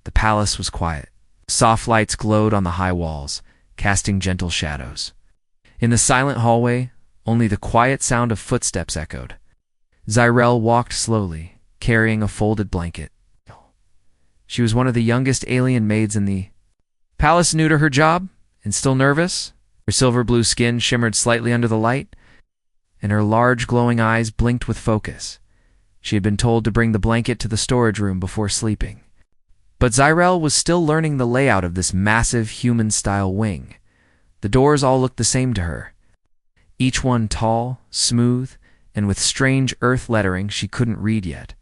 The palace was quiet. Soft lights glowed on the high walls, casting gentle shadows. In the silent hallway, only the quiet sound of footsteps echoed. Zyrel walked slowly, carrying a folded blanket. She was one of the youngest alien maids in the palace, new to her job and still nervous. Her silver-blue skin shimmered slightly under the light, and her large glowing eyes blinked with focus. She had been told to bring the blanket to the storage room before sleeping. But Zyrel was still learning the layout of this massive human-style wing. The doors all looked the same to her, each one tall, smooth, and with strange earth lettering she couldn't read yet.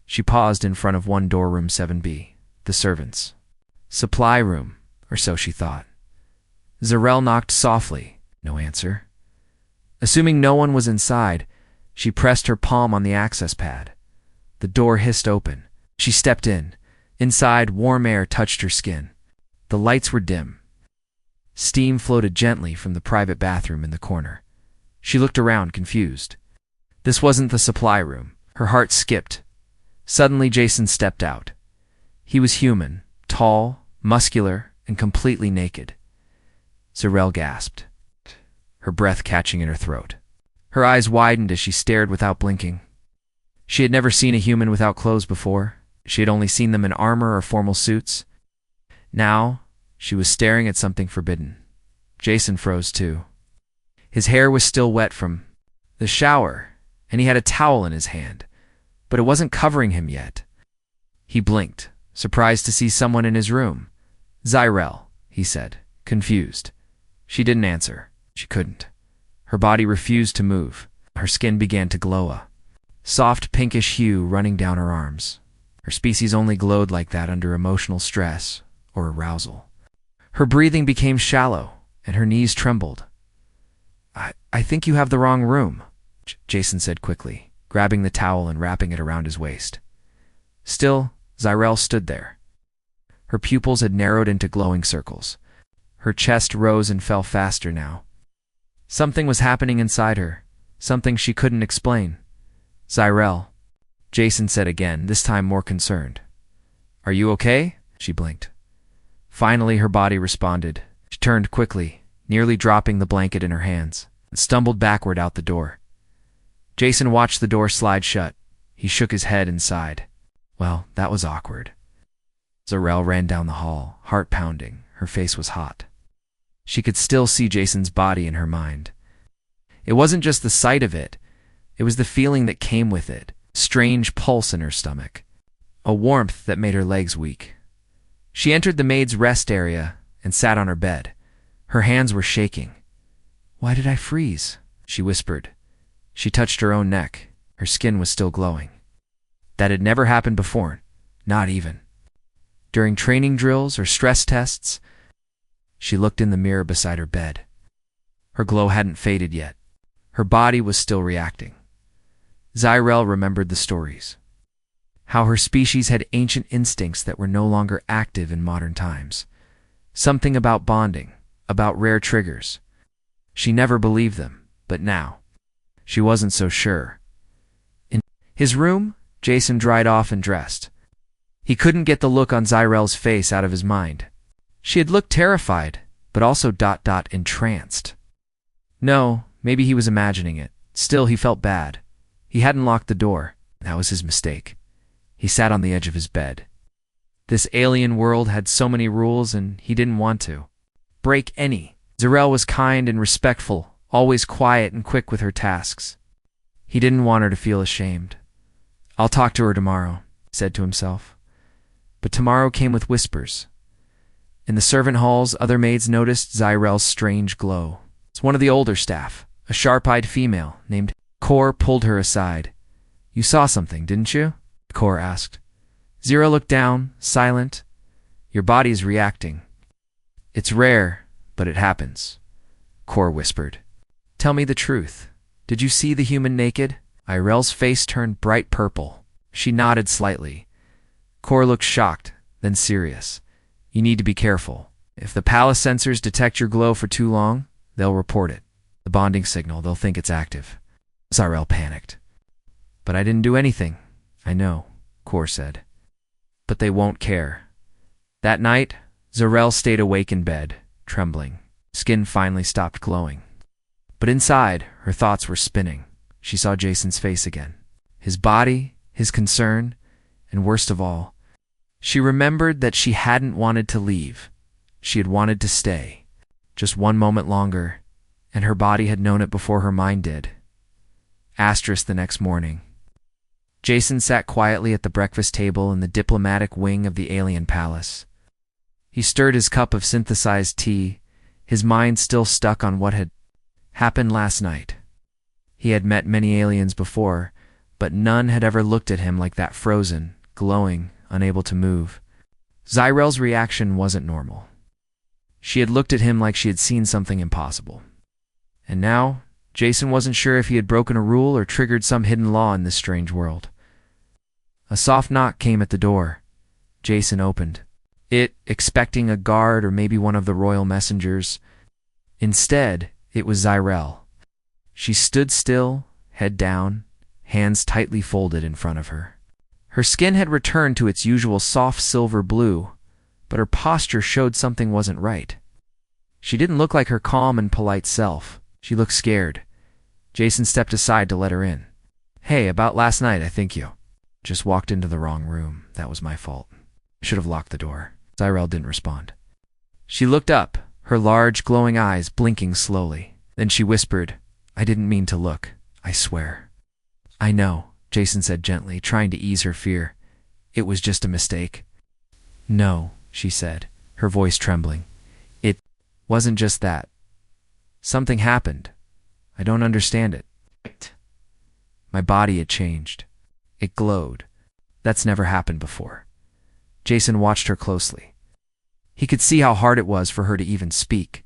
She paused in front of one door, room 7B, the servants' supply room, or so she thought. Zyrel knocked softly. No answer. Assuming no one was inside, she pressed her palm on the access pad. The door hissed open. She stepped in. Inside, warm air touched her skin. The lights were dim. Steam floated gently from the private bathroom in the corner. She looked around, confused. This wasn't the supply room. Her heart skipped. Suddenly, Jason stepped out. He was human, tall, muscular, and completely naked. Zyrel gasped, her breath catching in her throat. Her eyes widened as she stared without blinking. She had never seen a human without clothes before. She had only seen them in armor or formal suits. Now, she was staring at something forbidden. Jason froze too. His hair was still wet from the shower, and he had a towel in his hand, but it wasn't covering him yet. He blinked, surprised to see someone in his room. "Zyrel," he said, confused. She didn't answer. She couldn't. Her body refused to move. Her skin began to glow, a soft pinkish hue running down her arms. Her species only glowed like that under emotional stress or arousal. Her breathing became shallow, and her knees trembled. I think you have the wrong room," Jason said quickly, grabbing the towel and wrapping it around his waist. Still, Zyrel stood there. Her pupils had narrowed into glowing circles. Her chest rose and fell faster now. Something was happening inside her, something she couldn't explain. "Zyrel," Jason said again, this time more concerned. "Are you okay?" She blinked. Finally, her body responded. She turned quickly, nearly dropping the blanket in her hands, and stumbled backward out the door. Jason watched the door slide shut. He shook his head and sighed. Well, that was awkward. Zyrel ran down the hall, heart pounding. Her face was hot. She could still see Jason's body in her mind. It wasn't just the sight of it. It was the feeling that came with it. Strange pulse in her stomach. A warmth that made her legs weak. She entered the maid's rest area and sat on her bed. Her hands were shaking. "Why did I freeze?" she whispered. She touched her own neck. Her skin was still glowing. That had never happened before, not even during training drills or stress tests. She looked in the mirror beside her bed. Her glow hadn't faded yet. Her body was still reacting. Zyrel remembered the stories. How her species had ancient instincts that were no longer active in modern times. Something about bonding, about rare triggers. She never believed them, but now, she wasn't so sure. In his room, Jason dried off and dressed. He couldn't get the look on Zyrel's face out of his mind. She had looked terrified, but also entranced. No, maybe he was imagining it. Still, he felt bad. He hadn't locked the door. That was his mistake. He sat on the edge of his bed. This alien world had so many rules, and he didn't want to break any. Zyrel was kind and respectful, always quiet and quick with her tasks. He didn't want her to feel ashamed. "I'll talk to her tomorrow," he said to himself. But tomorrow came with whispers. In the servant halls, other maids noticed Zyrel's strange glow. One of the older staff, a sharp-eyed female named Kor, pulled her aside. "You saw something, didn't you?" Kor asked. Zyrel looked down, silent. "Your body's reacting." "It's rare, but it happens," Kor whispered. "Tell me the truth. Did you see the human naked?" Zyrel's face turned bright purple. She nodded slightly. Kor looked shocked, then serious. "You need to be careful. If the palace sensors detect your glow for too long, they'll report it. The bonding signal, they'll think it's active." Zyrel panicked. "But I didn't do anything." "I know," Kor said. "But they won't care. That night, Zarel stayed awake in bed, trembling. Skin finally stopped glowing. But inside, her thoughts were spinning. She saw Jason's face again. His body, his concern, and worst of all, she remembered that she hadn't wanted to leave. She had wanted to stay. Just one moment longer, and her body had known it before her mind did. Asterisk the next morning. Jason sat quietly at the breakfast table in the diplomatic wing of the alien palace. He stirred his cup of synthesized tea, his mind still stuck on what had happened last night. He had met many aliens before, but none had ever looked at him like that, frozen, glowing, unable to move. Zyrel's reaction wasn't normal. She had looked at him like she had seen something impossible. And now, Jason wasn't sure if he had broken a rule or triggered some hidden law in this strange world. A soft knock came at the door. Jason opened it, expecting a guard or maybe one of the royal messengers. Instead, it was Zyrel. She stood still, head down, hands tightly folded in front of her. Her skin had returned to its usual soft silver blue, but her posture showed something wasn't right. She didn't look like her calm and polite self. She looked scared. Jason stepped aside to let her in. "Hey, about last night, I think you just walked into the wrong room. That was my fault. Should have locked the door." Zyrel didn't respond. She looked up, her large, glowing eyes blinking slowly. Then she whispered, "I didn't mean to look, I swear." "I know," Jason said gently, trying to ease her fear. "It was just a mistake." "No," she said, her voice trembling. "It wasn't just that. Something happened. I don't understand it. My body had changed. It glowed. That's never happened before." Jason watched her closely. He could see how hard it was for her to even speak.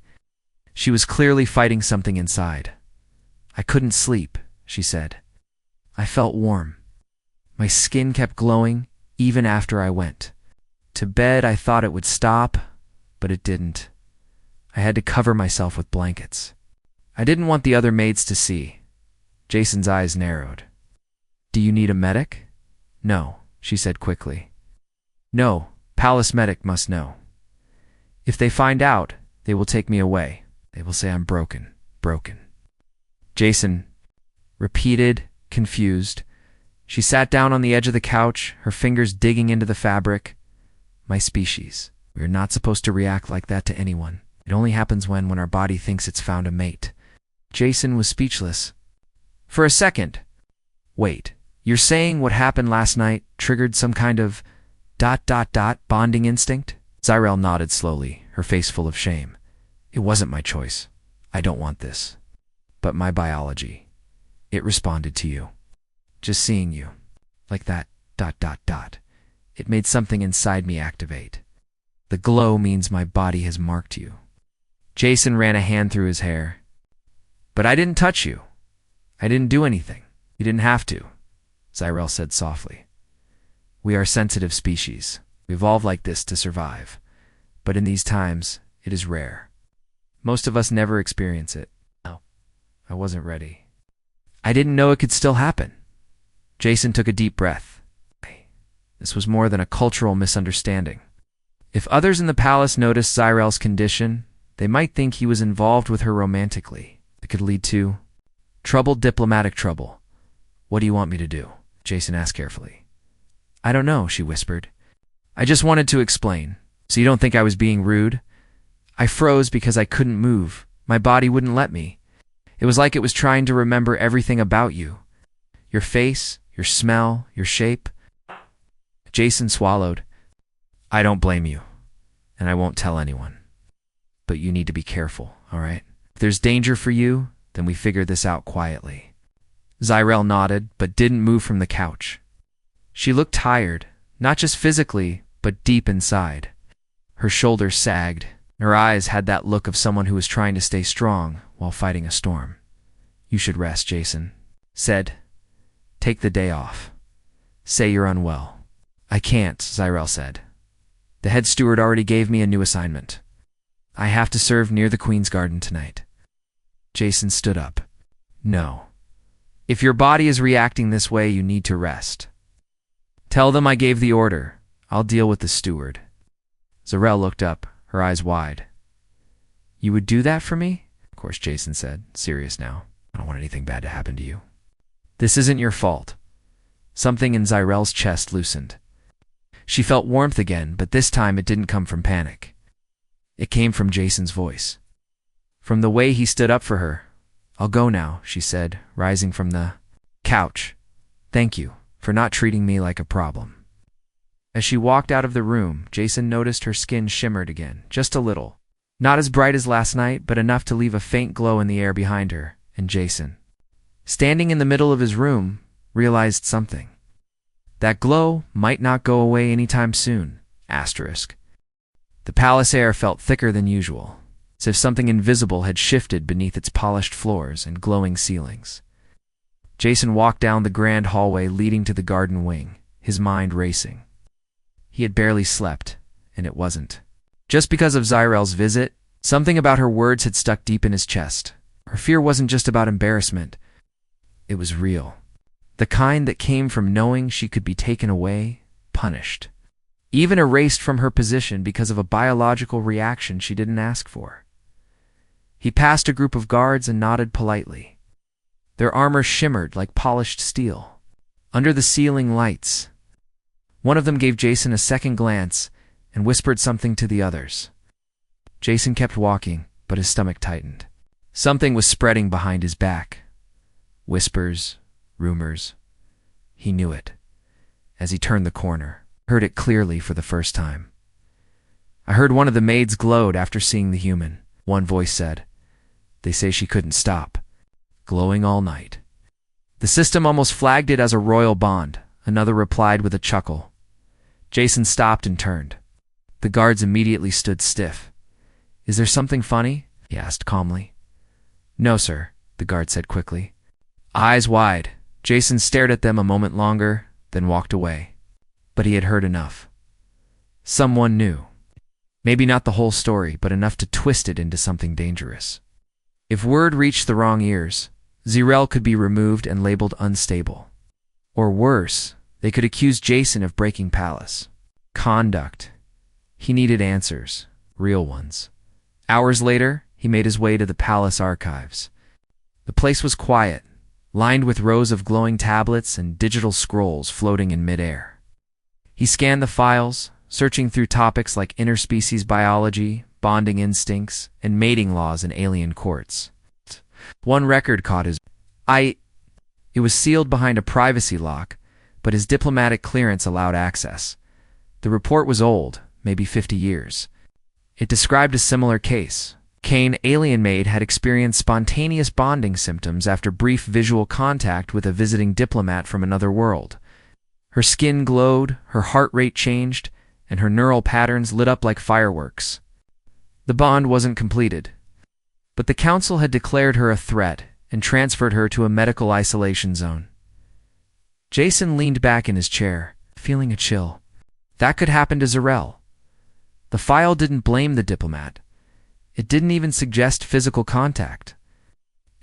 She was clearly fighting something inside. "I couldn't sleep," she said. "I felt warm. My skin kept glowing even after I went to bed. I thought it would stop, but it didn't. I had to cover myself with blankets. I didn't want the other maids to see." Jason's eyes narrowed. "Do you need a medic?" "No," she said quickly. "No, palace medic must know. If they find out, they will take me away. They will say I'm broken. Jason repeated, confused. She sat down on the edge of the couch, her fingers digging into the fabric. "My species. We are not supposed to react like that to anyone. It only happens when our body thinks it's found a mate." Jason was speechless. For a second. "Wait, you're saying what happened last night triggered some kind of ... bonding instinct?" Zyrel nodded slowly, her face full of shame. "It wasn't my choice. I don't want this. But my biology, it responded to you. Just seeing you, like that ... It made something inside me activate. The glow means my body has marked you." Jason ran a hand through his hair. "But I didn't touch you. I didn't do anything. You didn't have to," Zyrel said softly. "We are sensitive species. We evolved like this to survive. But in these times, it is rare. Most of us never experience it. No, I wasn't ready. I didn't know it could still happen." Jason took a deep breath. This was more than a cultural misunderstanding. If others in the palace noticed Zyrel's condition, they might think he was involved with her romantically. It could lead to trouble, diplomatic trouble. "What do you want me to do?" Jason asked carefully. "I don't know," she whispered. "I just wanted to explain. So you don't think I was being rude? I froze because I couldn't move. My body wouldn't let me. It was like it was trying to remember everything about you. Your face, your smell, your shape." Jason swallowed. "I don't blame you, and I won't tell anyone. But you need to be careful, all right? If there's danger for you, then we figure this out quietly." Zyrel nodded, but didn't move from the couch. She looked tired, not just physically, but deep inside. Her shoulders sagged. Her eyes had that look of someone who was trying to stay strong while fighting a storm. "You should rest," Jason said. "Take the day off. Say you're unwell." "I can't," Zyrel said. "The head steward already gave me a new assignment. I have to serve near the Queen's Garden tonight." Jason stood up. "No. If your body is reacting this way, you need to rest. Tell them I gave the order. I'll deal with the steward." Zarel looked up, her eyes wide. You would do that for me? Of course, Jason said, serious now. I don't want anything bad to happen to you. This isn't your fault. Something in Zarel's chest loosened. She felt warmth again, but this time it didn't come from panic. It came from Jason's voice. From the way he stood up for her. I'll go now, she said, rising from the couch. Thank you for not treating me like a problem. As she walked out of the room, Jason noticed her skin shimmered again, just a little. Not as bright as last night, but enough to leave a faint glow in the air behind her, and Jason, standing in the middle of his room, realized something. That glow might not go away anytime soon. The palace air felt thicker than usual, as if something invisible had shifted beneath its polished floors and glowing ceilings. Jason walked down the grand hallway leading to the garden wing, his mind racing. He had barely slept, and it wasn't just because of Zarel's visit. Something about her words had stuck deep in his chest. Her fear wasn't just about embarrassment. It was real. The kind that came from knowing she could be taken away, punished, even erased from her position because of a biological reaction she didn't ask for. He passed a group of guards and nodded politely. Their armor shimmered like polished steel. Under the ceiling lights, one of them gave Jason a second glance and whispered something to the others. Jason kept walking, but his stomach tightened. Something was spreading behind his back. Whispers, rumors. He knew it. As he turned the corner, heard it clearly for the first time. I heard one of the maids glowed after seeing the human. One voice said, They say she couldn't stop. Glowing all night. The system almost flagged it as a royal bond, another replied with a chuckle. Jason stopped and turned. The guards immediately stood stiff. Is there something funny? He asked calmly. No, sir, the guard said quickly. Eyes wide, Jason stared at them a moment longer, then walked away. But he had heard enough. Someone knew. Maybe not the whole story, but enough to twist it into something dangerous. If word reached the wrong ears, Zarel could be removed and labeled unstable. Or worse, they could accuse Jason of breaking palace. Conduct. He needed answers, real ones. Hours later, he made his way to the palace archives. The place was quiet, lined with rows of glowing tablets and digital scrolls floating in midair. He scanned the files, searching through topics like interspecies biology, bonding instincts, and mating laws in alien courts. One record caught his eye. It was sealed behind a privacy lock, but his diplomatic clearance allowed access. The report was old, maybe 50 years. It described a similar case. Kane, alien maid, had experienced spontaneous bonding symptoms after brief visual contact with a visiting diplomat from another world. Her skin glowed, her heart rate changed, and her neural patterns lit up like fireworks. The bond wasn't completed, but the council had declared her a threat and transferred her to a medical isolation zone. Jason leaned back in his chair, feeling a chill. That could happen to Zarel. The file didn't blame the diplomat. It didn't even suggest physical contact.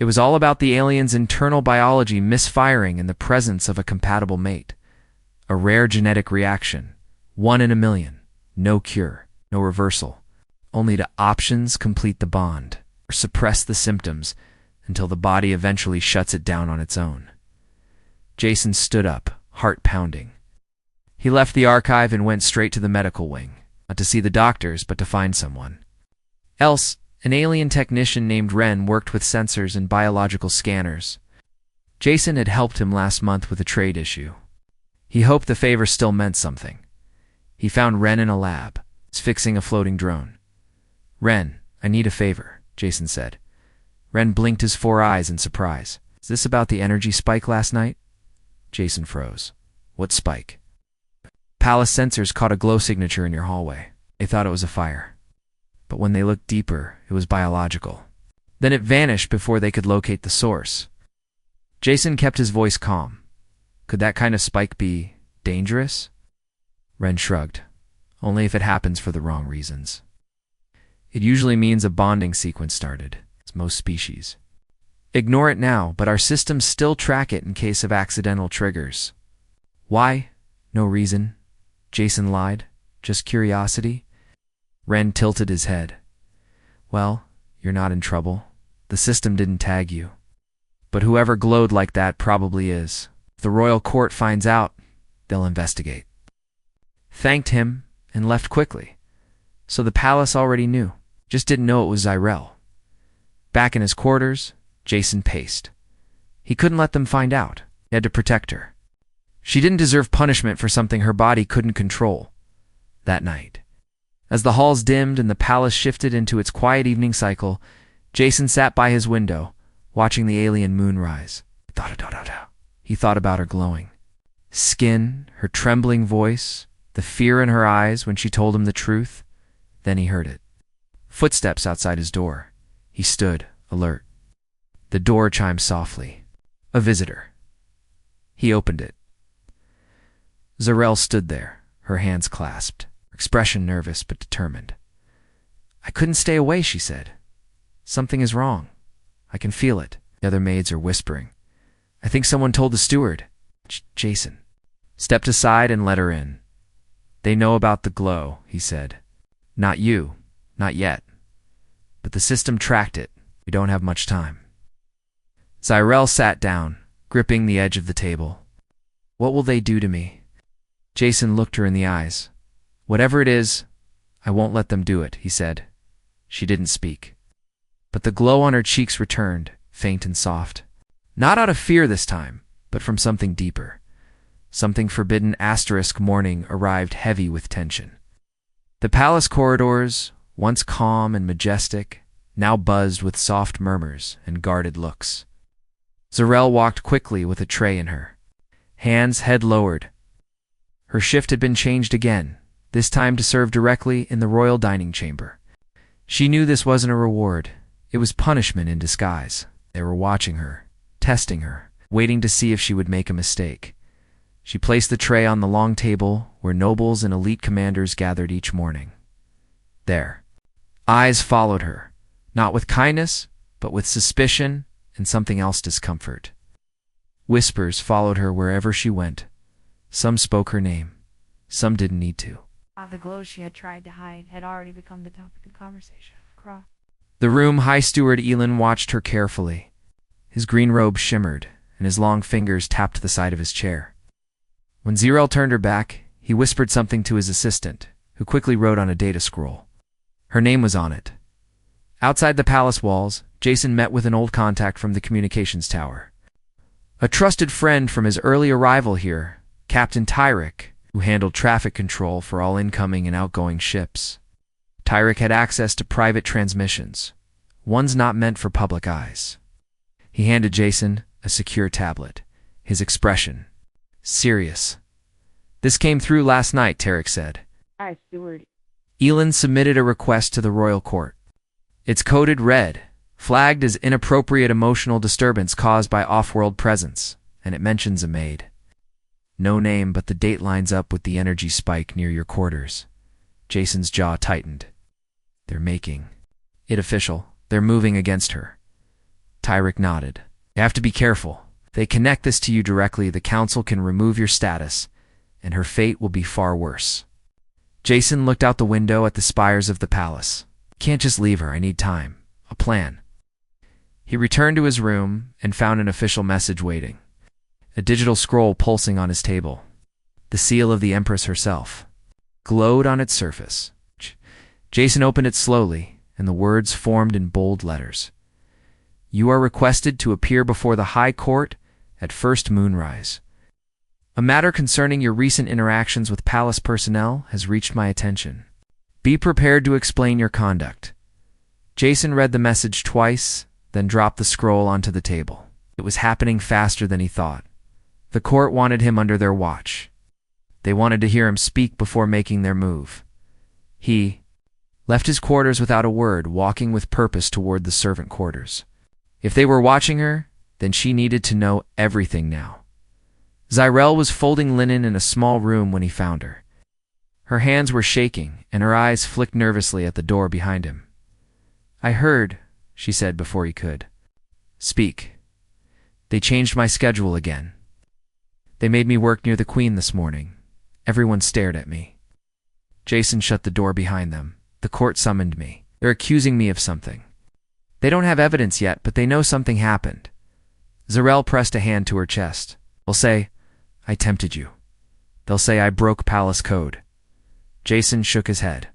It was all about the alien's internal biology misfiring in the presence of a compatible mate. A rare genetic reaction. 1 in a million. No cure. No reversal. Only to options complete the bond, or suppress the symptoms until the body eventually shuts it down on its own. Jason stood up, heart pounding. He left the archive and went straight to the medical wing, not to see the doctors, but to find someone. Else, an alien technician named Ren worked with sensors and biological scanners. Jason had helped him last month with a trade issue. He hoped the favor still meant something. He found Ren in a lab, fixing a floating drone. Ren, I need a favor, Jason said. Ren blinked his 4 eyes in surprise. Is this about the energy spike last night? Jason froze. What spike? Palace sensors caught a glow signature in your hallway. They thought it was a fire. But when they looked deeper, it was biological. Then it vanished before they could locate the source. Jason kept his voice calm. Could that kind of spike be dangerous? Ren shrugged. Only if it happens for the wrong reasons. It usually means a bonding sequence started. It's most species. Ignore it now, but our systems still track it in case of accidental triggers. Why? No reason. Jason lied. Just curiosity. Ren tilted his head. Well, you're not in trouble. The system didn't tag you. But whoever glowed like that probably is. If the royal court finds out, they'll investigate. Thanked him and left quickly. So the palace already knew, just didn't know it was Zyrel. Back in his quarters, Jason paced. He couldn't let them find out. He had to protect her. She didn't deserve punishment for something her body couldn't control. That night, as the halls dimmed and the palace shifted into its quiet evening cycle, Jason sat by his window, watching the alien moon rise. He thought about her glowing skin, her trembling voice, the fear in her eyes when she told him the truth. Then he heard it. Footsteps outside his door. He stood, alert. The door chimed softly. A visitor. He opened it. Zyrel stood there, her hands clasped, her expression nervous but determined. I couldn't stay away, she said. Something is wrong. I can feel it. The other maids are whispering. I think someone told the steward. Jason stepped aside and let her in. They know about the glow, he said. Not you. Not yet. But the system tracked it. We don't have much time. Zyrel sat down, gripping the edge of the table. What will they do to me? Jason looked her in the eyes. Whatever it is, I won't let them do it, he said. She didn't speak. But the glow on her cheeks returned, faint and soft. Not out of fear this time, but from something deeper. Something forbidden *morning arrived heavy with tension. The palace corridors, once calm and majestic, now buzzed with soft murmurs and guarded looks. Zyrel walked quickly with a tray in her, hands head lowered. Her shift had been changed again, this time to serve directly in the royal dining chamber. She knew this wasn't a reward. It was punishment in disguise. They were watching her, testing her, waiting to see if she would make a mistake. She placed the tray on the long table where nobles and elite commanders gathered each morning. There. Eyes followed her, not with kindness, but with suspicion and something else, discomfort. Whispers followed her wherever she went. Some spoke her name. Some didn't need to. The glow she had tried to hide had already become the topic of conversation. The room High Steward Elin watched her carefully. His green robe shimmered, and his long fingers tapped the side of his chair. When Zyrel turned her back, he whispered something to his assistant, who quickly wrote on a data scroll. Her name was on it. Outside the palace walls, Jason met with an old contact from the communications tower. A trusted friend from his early arrival here, Captain Tyrick, who handled traffic control for all incoming and outgoing ships. Tyrick had access to private transmissions, ones not meant for public eyes. He handed Jason a secure tablet, his expression serious. This came through last night, Tyrick said. Hi, Steward. Elin submitted a request to the royal court. It's coded red, flagged as inappropriate emotional disturbance caused by off-world presence, and it mentions a maid. No name, but the date lines up with the energy spike near your quarters. Jason's jaw tightened. They're making it official. They're moving against her. Tyrick nodded. You have to be careful. If they connect this to you directly, the council can remove your status, and her fate will be far worse. Jason looked out the window at the spires of the palace. Can't just leave her. I need time. A plan. He returned to his room and found an official message waiting. A digital scroll pulsing on his table. The seal of the Empress herself glowed on its surface. Jason opened it slowly, and the words formed in bold letters. You are requested to appear before the High Court at first moonrise. A matter concerning your recent interactions with palace personnel has reached my attention. Be prepared to explain your conduct. Jason read the message twice, then dropped the scroll onto the table. It was happening faster than he thought. The court wanted him under their watch. They wanted to hear him speak before making their move. He left his quarters without a word, walking with purpose toward the servant quarters. If they were watching her, then she needed to know everything now. Zyrel was folding linen in a small room when he found her. Her hands were shaking, and her eyes flicked nervously at the door behind him. I heard, she said before he could speak. They changed my schedule again. They made me work near the Queen this morning. Everyone stared at me. Jason shut the door behind them. The court summoned me. They're accusing me of something. They don't have evidence yet, but they know something happened. Zarel pressed a hand to her chest. They'll say, I tempted you. They'll say I broke palace code. Jason shook his head.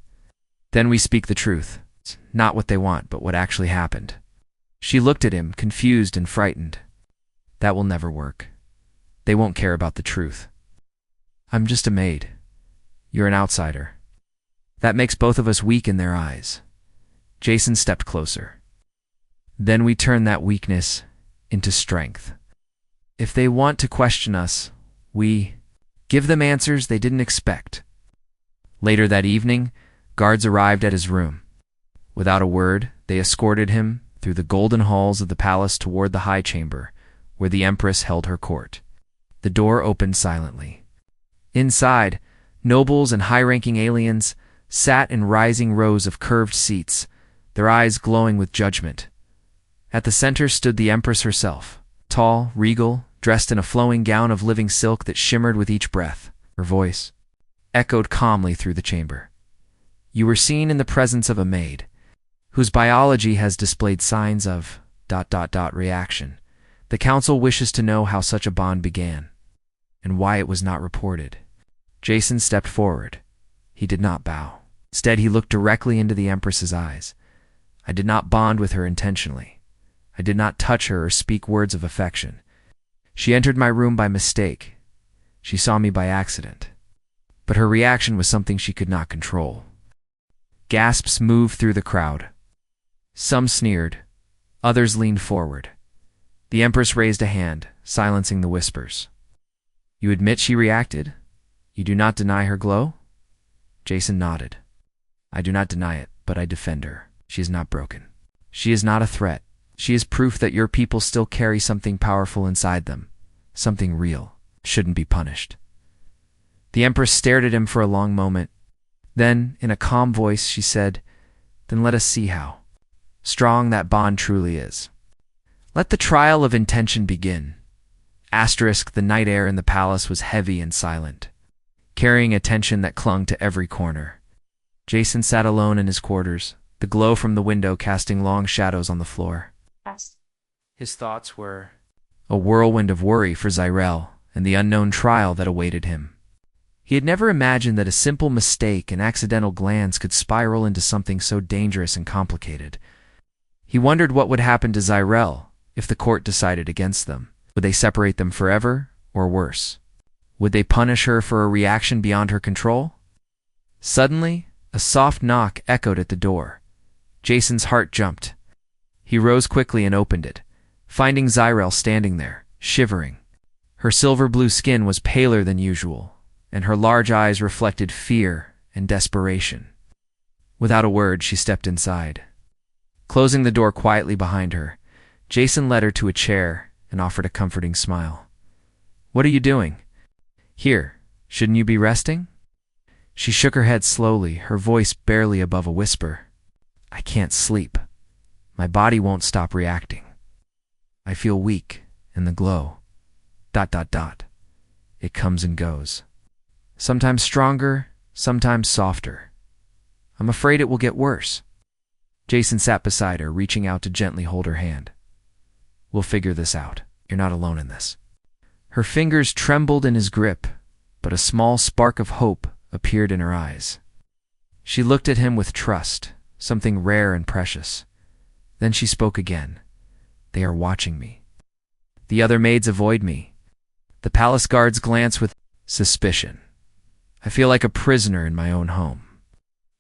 Then we speak the truth. It's not what they want, but what actually happened. She looked at him, confused and frightened. That will never work. They won't care about the truth. I'm just a maid. You're an outsider. That makes both of us weak in their eyes. Jason stepped closer. Then we turn that weakness into strength. If they want to question us, we give them answers they didn't expect. Later that evening, guards arrived at his room. Without a word, they escorted him through the golden halls of the palace toward the high chamber, where the empress held her court. The door opened silently. Inside, nobles and high-ranking aliens sat in rising rows of curved seats, their eyes glowing with judgment. At the center stood the empress herself, tall, regal, dressed in a flowing gown of living silk that shimmered with each breath. Her voice echoed calmly through the chamber. You were seen in the presence of a maid, whose biology has displayed signs of ... reaction. The council wishes to know how such a bond began, and why it was not reported. Jason stepped forward. He did not bow. Instead, he looked directly into the empress's eyes. I did not bond with her intentionally. I did not touch her or speak words of affection. She entered my room by mistake. She saw me by accident. But her reaction was something she could not control. Gasps moved through the crowd. Some sneered. Others leaned forward. The empress raised a hand, silencing the whispers. You admit she reacted? You do not deny her glow? Jason nodded. I do not deny it, but I defend her. She is not broken. She is not a threat. She is proof that your people still carry something powerful inside them, something real, shouldn't be punished. The empress stared at him for a long moment. Then, in a calm voice, she said, Then let us see how strong that bond truly is. Let the trial of intention begin. The night air in the palace was heavy and silent, carrying a tension that clung to every corner. Jason sat alone in his quarters, the glow from the window casting long shadows on the floor. His thoughts were a whirlwind of worry for Zarel and the unknown trial that awaited him. He had never imagined that a simple mistake, an accidental glance, could spiral into something so dangerous and complicated. He wondered what would happen to Zarel if the court decided against them. Would they separate them forever, or worse? Would they punish her for a reaction beyond her control? Suddenly, a soft knock echoed at the door. Jason's heart jumped. He rose quickly and opened it, finding Zarel standing there, shivering. Her silver-blue skin was paler than usual, and her large eyes reflected fear and desperation. Without a word, she stepped inside. Closing the door quietly behind her, Jason led her to a chair and offered a comforting smile. What are you doing? Here, shouldn't you be resting? She shook her head slowly, her voice barely above a whisper. I can't sleep. My body won't stop reacting. I feel weak, and the glow. ... It comes and goes. Sometimes stronger, sometimes softer. I'm afraid it will get worse. Jason sat beside her, reaching out to gently hold her hand. We'll figure this out. You're not alone in this. Her fingers trembled in his grip, but a small spark of hope appeared in her eyes. She looked at him with trust, something rare and precious. Then she spoke again. They are watching me. The other maids avoid me. The palace guards glance with suspicion. I feel like a prisoner in my own home.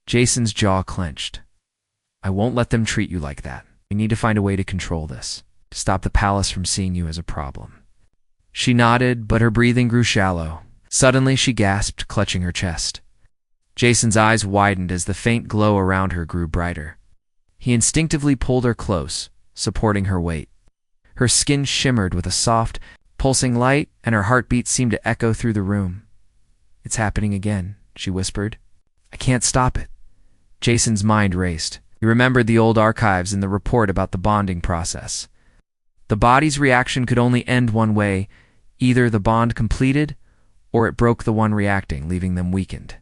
Jason's jaw clenched. I won't let them treat you like that. We need to find a way to control this, to stop the palace from seeing you as a problem. She nodded, but her breathing grew shallow. Suddenly she gasped, clutching her chest. Jason's eyes widened as the faint glow around her grew brighter. He instinctively pulled her close, supporting her weight. Her skin shimmered with a soft, pulsing light, and her heartbeat seemed to echo through the room. It's happening again, she whispered. I can't stop it. Jason's mind raced. He remembered the old archives and the report about the bonding process. The body's reaction could only end one way. Either the bond completed, or it broke the one reacting, leaving them weakened.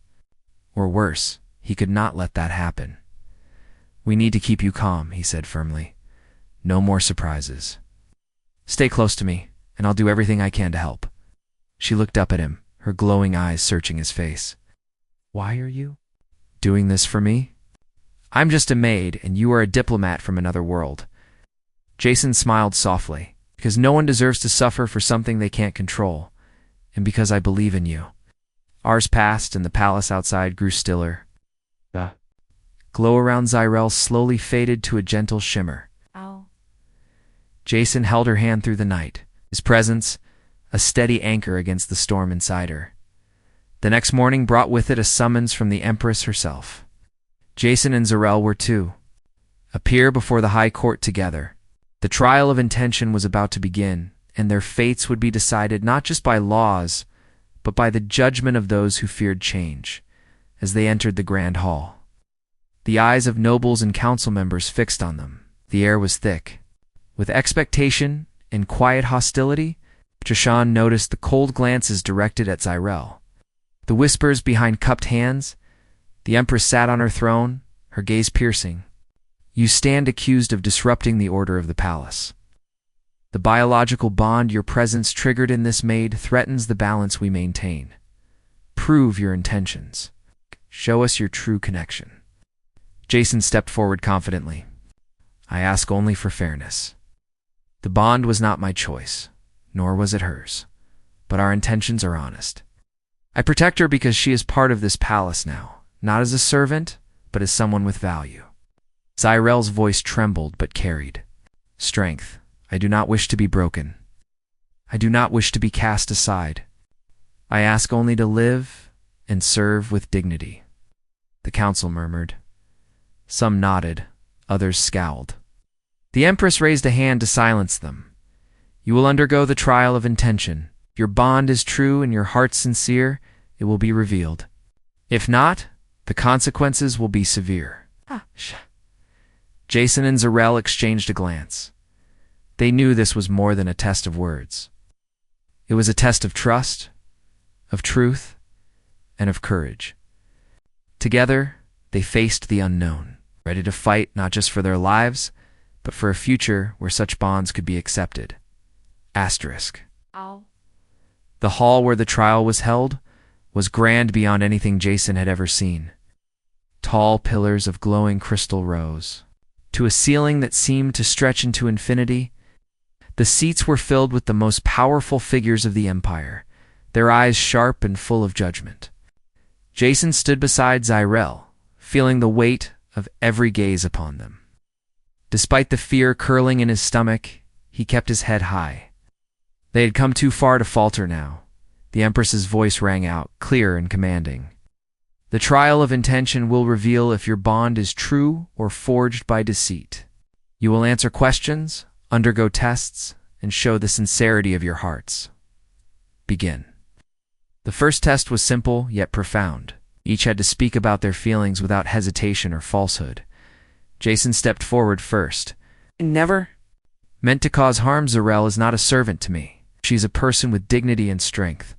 Or worse, He could not let that happen. "We need to keep you calm," he said firmly. "No more surprises. Stay close to me, and I'll do everything I can to help." She looked up at him, her glowing eyes searching his face. "Why are you doing this for me?" "I'm just a maid, and you are a diplomat from another world." Jason smiled softly. "Because no one deserves to suffer for something they can't control, and because I believe in you." Hours passed, and the palace outside grew stiller. The glow around Zyrel slowly faded to a gentle shimmer. Ow. Jason held her hand through the night, his presence a steady anchor against the storm inside her. The next morning brought with it a summons from the Empress herself. Jason and Zyrel were to appear before the High Court together. The trial of intention was about to begin, and their fates would be decided not just by laws, but by the judgment of those who feared change. As they entered the grand hall, the eyes of nobles and council members fixed on them. The air was thick with expectation and quiet hostility. Jashan noticed the cold glances directed at Zyrel, the whispers behind cupped hands. The Empress sat on her throne, her gaze piercing. "You stand accused of disrupting the order of the palace. The biological bond your presence triggered in this maid threatens the balance we maintain. Prove your intentions. Show us your true connection." Jason stepped forward confidently. "I ask only for fairness. The bond was not my choice, nor was it hers, but our intentions are honest. I protect her because she is part of this palace now, not as a servant, but as someone with value." Zyrel's voice trembled but carried strength. "I do not wish to be broken. I do not wish to be cast aside. I ask only to live and serve with dignity." The council murmured. Some nodded, others scowled. The Empress raised a hand to silence them. "You will undergo the trial of intention. If your bond is true and your heart sincere, it will be revealed. If not, the consequences will be severe." Jason and Zyrel exchanged a glance. They knew this was more than a test of words. It was a test of trust, of truth, and of courage. Together, they faced the unknown, ready to fight not just for their lives, but for a future where such bonds could be accepted. Asterisk. Ow. The hall where the trial was held was grand beyond anything Jason had ever seen. Tall pillars of glowing crystal rose to a ceiling that seemed to stretch into infinity. The seats were filled with the most powerful figures of the empire, their eyes sharp and full of judgment. Jason stood beside Zyrel, feeling the weight of every gaze upon them. Despite the fear curling in his stomach, he kept his head high. They had come too far to falter now. The Empress's voice rang out, clear and commanding. "The trial of intention will reveal if your bond is true or forged by deceit. You will answer questions, undergo tests, and show the sincerity of your hearts. Begin." The first test was simple yet profound. Each had to speak about their feelings without hesitation or falsehood. Jason stepped forward first. "I never meant to cause harm. Zyrel is not a servant to me. She's a person with dignity and strength.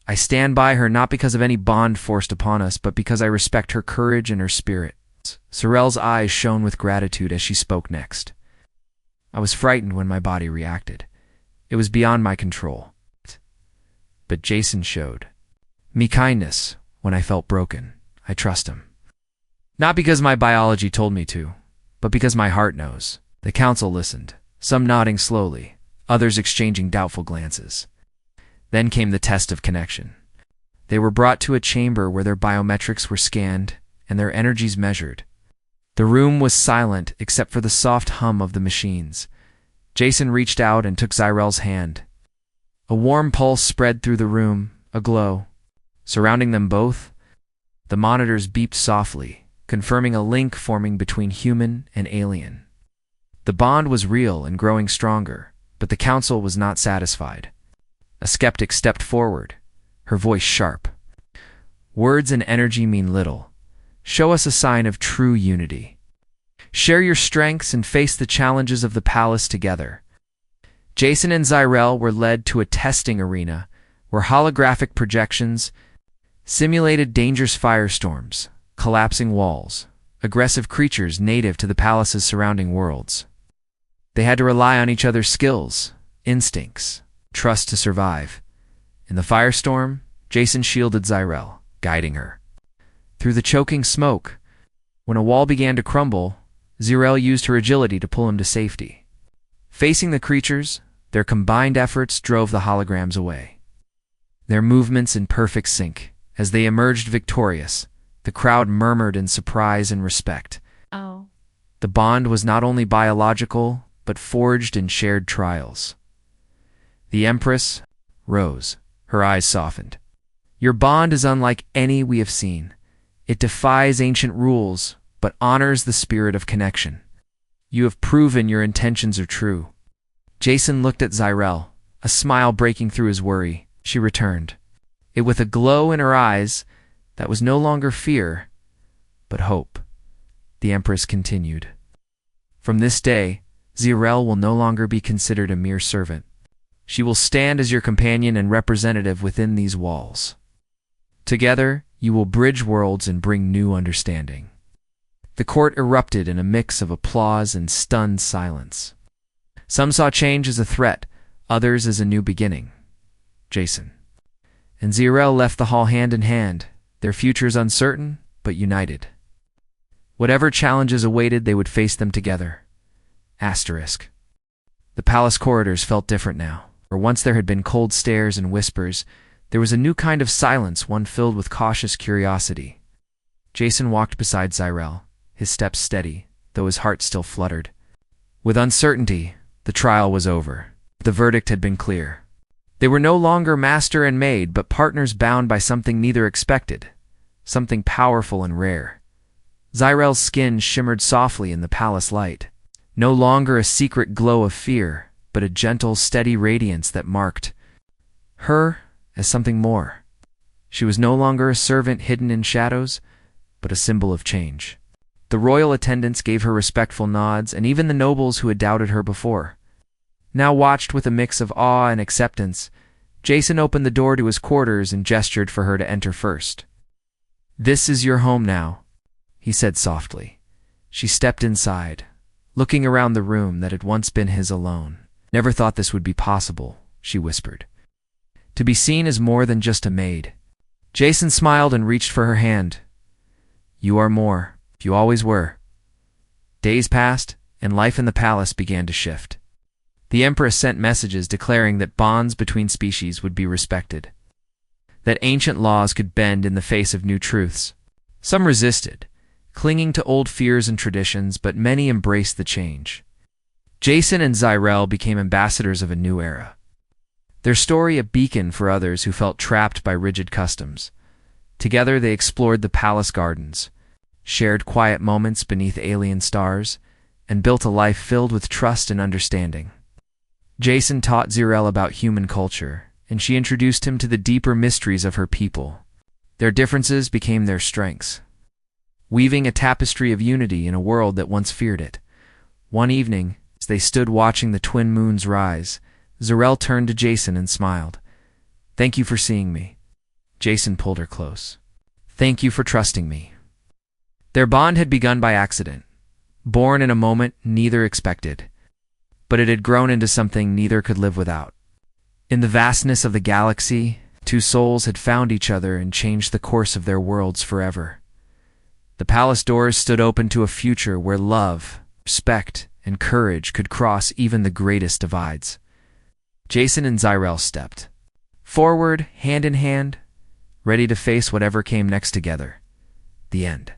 I stand by her not because of any bond forced upon us, but because I respect her courage and her spirit." Zyrel's eyes shone with gratitude as she spoke next. "I was frightened when my body reacted. It was beyond my control. But Jason showed me kindness when I felt broken. I trust him. Not because my biology told me to, but because my heart knows." The council listened, some nodding slowly, others exchanging doubtful glances. Then came the test of connection. They were brought to a chamber where their biometrics were scanned and their energies measured. The room was silent except for the soft hum of the machines. Jason reached out and took Zyrel's hand. A warm pulse spread through the room, a glow. Surrounding them both, the monitors beeped softly, confirming a link forming between human and alien. The bond was real and growing stronger, but the council was not satisfied. A skeptic stepped forward, her voice sharp. "Words and energy mean little. Show us a sign of true unity. Share your strengths and face the challenges of the palace together." Jason and Zyrel were led to a testing arena where holographic projections simulated dangerous firestorms, collapsing walls, aggressive creatures native to the palace's surrounding worlds. They had to rely on each other's skills, instincts, trust to survive. In the firestorm, Jason shielded Zyrel, guiding her. Through the choking smoke, when a wall began to crumble, Zyrel used her agility to pull him to safety. Facing the creatures, their combined efforts drove the holograms away. Their movements in perfect sync. As they emerged victorious, the crowd murmured in surprise and respect. Oh. The bond was not only biological, but forged in shared trials. The Empress rose, her eyes softened. Your bond is unlike any we have seen. It defies ancient rules, but honors the spirit of connection. You have proven your intentions are true. Jason looked at Zyrel, a smile breaking through his worry. She returned, it with a glow in her eyes that was no longer fear, but hope. The Empress continued. From this day, Zyrel will no longer be considered a mere servant. She will stand as your companion and representative within these walls. Together, you will bridge worlds and bring new understanding. The court erupted in a mix of applause and stunned silence. Some saw change as a threat, others as a new beginning. Jason and Zyrel left the hall hand in hand, their futures uncertain, but united. Whatever challenges awaited, they would face them together. Asterisk. The palace corridors felt different now. Where once there had been cold stares and whispers, there was a new kind of silence, one filled with cautious curiosity. Jason walked beside Zyrel, his steps steady, though his heart still fluttered. With uncertainty, the trial was over. The verdict had been clear. They were no longer master and maid, but partners bound by something neither expected, something powerful and rare. Zyrel's skin shimmered softly in the palace light. No longer a secret glow of fear, but a gentle, steady radiance that marked her as something more. She was no longer a servant hidden in shadows, but a symbol of change. The royal attendants gave her respectful nods, and even the nobles who had doubted her before now watched with a mix of awe and acceptance. Jason opened the door to his quarters and gestured for her to enter first. This is your home now, he said softly. She stepped inside, looking around the room that had once been his alone. Never thought this would be possible, she whispered. To be seen as more than just a maid. Jason smiled and reached for her hand. You are more. You always were. Days passed, and life in the palace began to shift. The Empress sent messages declaring that bonds between species would be respected, that ancient laws could bend in the face of new truths. Some resisted, clinging to old fears and traditions, but many embraced the change. Jason and Zyrel became ambassadors of a new era. Their story a beacon for others who felt trapped by rigid customs. Together they explored the palace gardens, shared quiet moments beneath alien stars, and built a life filled with trust and understanding. Jason taught Zyrel about human culture, and she introduced him to the deeper mysteries of her people. Their differences became their strengths, weaving a tapestry of unity in a world that once feared it. One evening, as they stood watching the twin moons rise, Zyrel turned to Jason and smiled. Thank you for seeing me. Jason pulled her close. Thank you for trusting me. Their bond had begun by accident, born in a moment neither expected, but it had grown into something neither could live without. In the vastness of the galaxy, two souls had found each other and changed the course of their worlds forever. The palace doors stood open to a future where love, respect, and courage could cross even the greatest divides. Jason and Zyrel stepped forward, hand in hand, ready to face whatever came next together. The end.